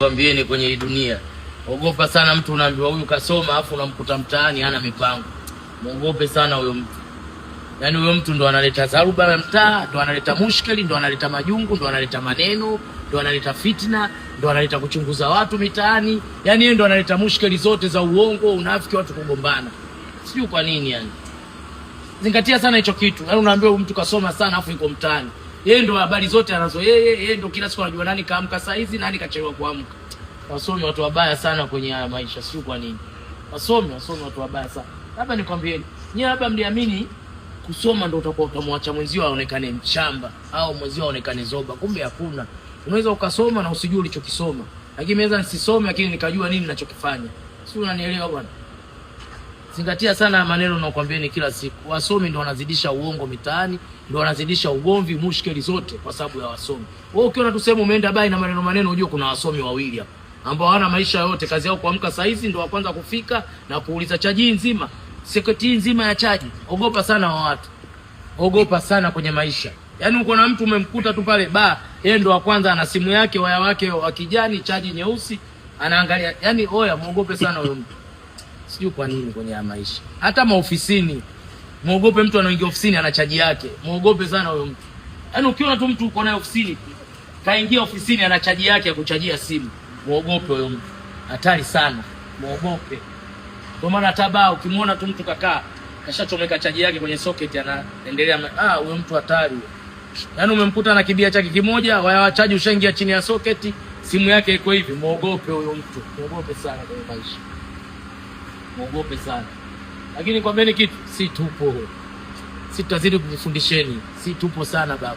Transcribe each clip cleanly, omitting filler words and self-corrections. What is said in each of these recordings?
nikwambieni kwenye hii dunia. Ogopa sana mtu unaambiwa huyu kasoma afu unamkuta mtaani hana mipango. Muogope sana huyo mtu. Yaani huyo mtu ndo analeta zaruba ya mtaa, ndo analeta mushkeli, ndo analeta majungu, ndo analeta maneno, ndo analeta fitna, ndo analeta kuchunguza watu mitaani. Yaani yeye ndo analeta mushkeli zote za uongo, unafiki, watu kugombana. Sijui kwa nini yani. Zingatia sana hicho kitu. Yaani unaambiwa huyu mtu kasoma sana afu yuko mtaani. Yeye ndo habari zote anazo yeye ndo kila siku anajua nani kaamka saa hizi, nani kachelewa kuamka. Wasomi watu wabaya sana kwenye haya maisha, sio kwa nini. Wasomi watu wabaya sana. Labda nikwambieni, nyie labda mliamini kusoma ndo utakuwa utamwacha mwenzio aonekane mchamba au mwenzio aonekane zoba. Kumbe hakuna. Unaweza ukasoma na usijue ulichokisoma. Lakini mimi nisisome lakini nikajua nini ninachokifanya. Sio, unanielewa bwana? Zingatia sana maneno ninayokuambieni kila siku. Wasomi ndo wanazidisha uongo mitaani, ndo wanazidisha ugomvi, mushkeli zote kwa sababu ya wasomi. Wewe ukiona tuseme umeenda bai na maneno unajua kuna wasomi wawili hapa ambao hawana maisha yote, kazi yao kuamka saa hizi ndo wa kwanza kufika na kuuliza chaji nzima, seketi nzima ya chaji. Ogopa sana wa watu. Ogopa sana kwenye maisha. Yaani uko na mtu umemkuta tu pale yeye ndo wa kwanza ana simu yake, waya wake wa kijani, chaji nyeusi, anaangalia. Yaani oya, muogope sana huyo mtu. Sijui kwa nini kwenye ya maisha. Hata maofisini. Muogope mtu anaingia ofisini ana chaji yake. Muogope sana huyo mtu. Yaani ukiona tu mtu uko naye ofisini, kaingia ofisini ana chaji yake ya kuchajia simu. Muogope huyo mtu. Hatari sana. Muogope. Kwa maana hata ukimwona tu mtu kakaa kashachomeka chaji yake kwenye socket anaendelea, huyo mtu hatari. Yaani umemkuta na kibia chake kimoja, waya wa chaji ushaingia chini ya socket, simu yake iko hivi. Muogope huyo mtu. Muogope sana kwenye maisha. Muogope sana. Lakini kwambeni kitu, si tupo. Si tutazidi kujifundisheni. Si tupo sana baba.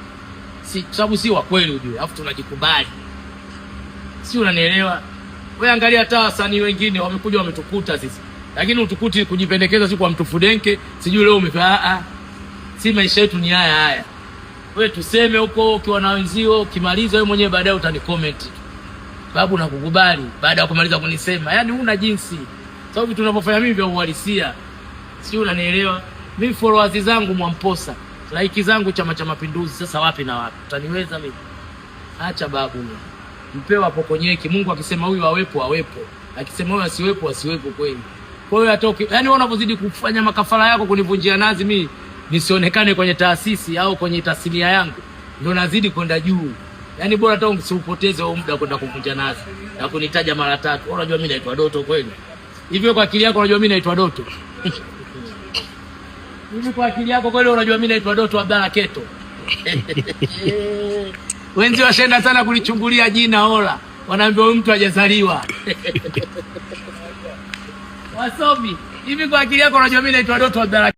Si sababu si wa kweli ujue, afu tunajikubali. Si unanielewa? Wewe angalia hata wasanii wengine wamekuja wametukuta sisi. Lakini utukuti kujipendekeza si kwa mtu Fudenke, sijui leo umefanya si maisha yetu ni haya. Wewe tuseme huko ukiwa na wenzio, ukimaliza wewe mwenyewe baadaye utanicomment. Babu nakukubali baada ya kumaliza kunisema. Yaani huna jinsi. Sababu tunapofanya mimi vya uhalisia. Si unanielewa? Mimi followers zangu Mwamposa, like zangu Chama cha Mapinduzi, sasa wapi na wapi? Utaniweza mimi? Acha babu mimi. Mpewa hapo konyeki. Mungu akisema huyu awepo awepo. Akisema huyu asiwepo asiwepo kweli. Kwa hiyo atoke. Yaani unapozidi kufanya makafara yako kunivunjia nazi mimi nisionekane kwenye taasisi au kwenye tasnia yangu, ndio nazidi kwenda juu. Yaani bora hata usipoteze huo muda kwenda kuvunja nazi na kunitaja mara 3. Unajua mimi naitwa Doto kweli? Hivyo kwa akili yako unajua mimi naitwa Doto? Hivi kwa akili yako kweli unajua mimi naitwa Doto Abdalla Keto? Wenzi washaenda sana kulichungulia jina ola. Wanaambia huyu mtu hajazaliwa. Wasomi, hivi kwa akili yako unajua mimi naitwa Doto Abdalla